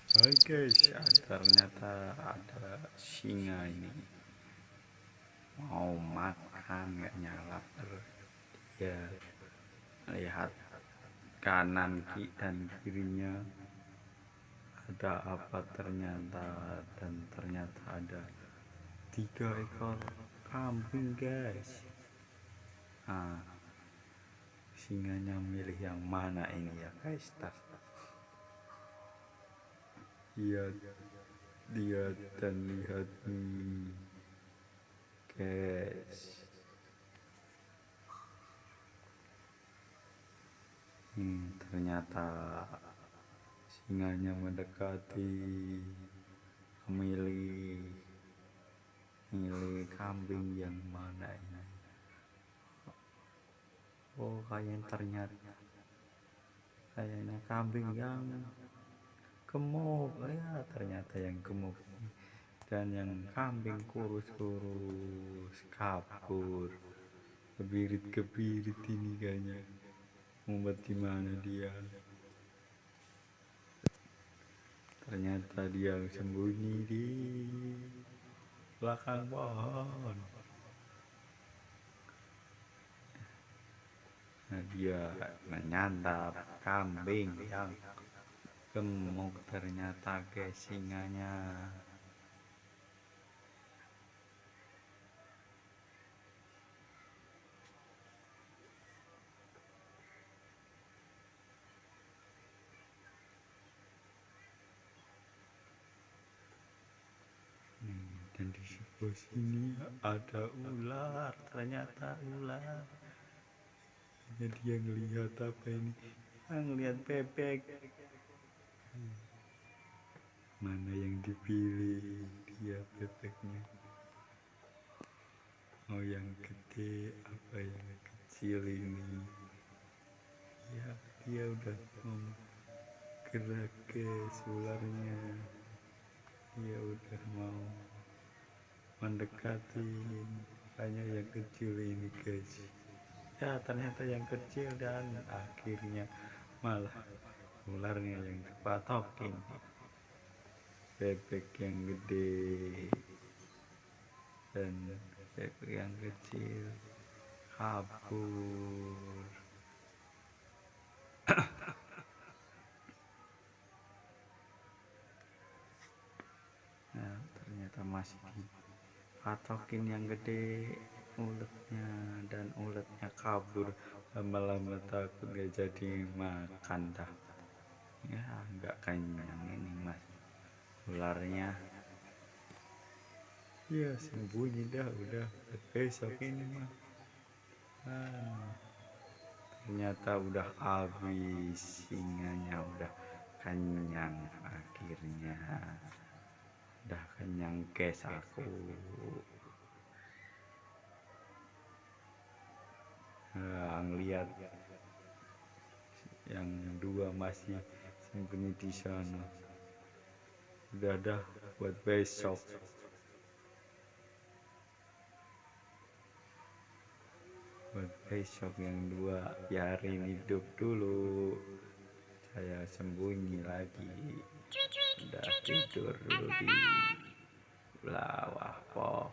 Hai guys, ternyata ada singa ini mau makan nggak nyala. Ya, lihat kanan dan kirinya ada apa ternyata, dan ternyata ada 3 ekor kambing guys. Nah, singanya milih yang mana ini ya guys? Lihat, lihat dan lihat nih guys. Ternyata singanya mendekati, memilih kambing yang mana ini. Oh, kayaknya kambing yang gemuk ya, ternyata yang gemuk, dan yang kambing kurus kabur, kebirit ini kayaknya ngumpet di mana dia. Ternyata dia sembunyi di belakang pohon. Nah, dia menyantap kambing yang gemuk ternyata guys, singanya. Dan di sebelah sini ada ular, ternyata ular. Jadi dia ngelihat apa ini? Ngelihat bebek. Mana yang dipilih dia bebeknya? Oh, yang gede apa yang kecil ini? Ya, dia udah mau gerak guys, ularnya. Dia udah mau mendekati, hanya yang kecil ini guys. Ya, ternyata yang kecil, dan akhirnya malah ularnya yang dipatokin. Bebek yang gede dan bebek yang kecil kabur. Nah, ternyata masih dipatokin yang gede uletnya, dan uletnya kabur. Lama-lama takut gak jadi makan dah. Ya, nggak kenyang ini mas ularnya. Ya, sembunyi dah, udah besok ini mah. Ternyata udah habis, singanya udah kenyang. Akhirnya udah kenyang guys aku. Ngeliat yang 2 masih sembunyi di sana. Udah dah buat besok. Buat besok yang 2 biarin hidup dulu. Saya sembunyi lagi. Udah tidur di bawah pohon.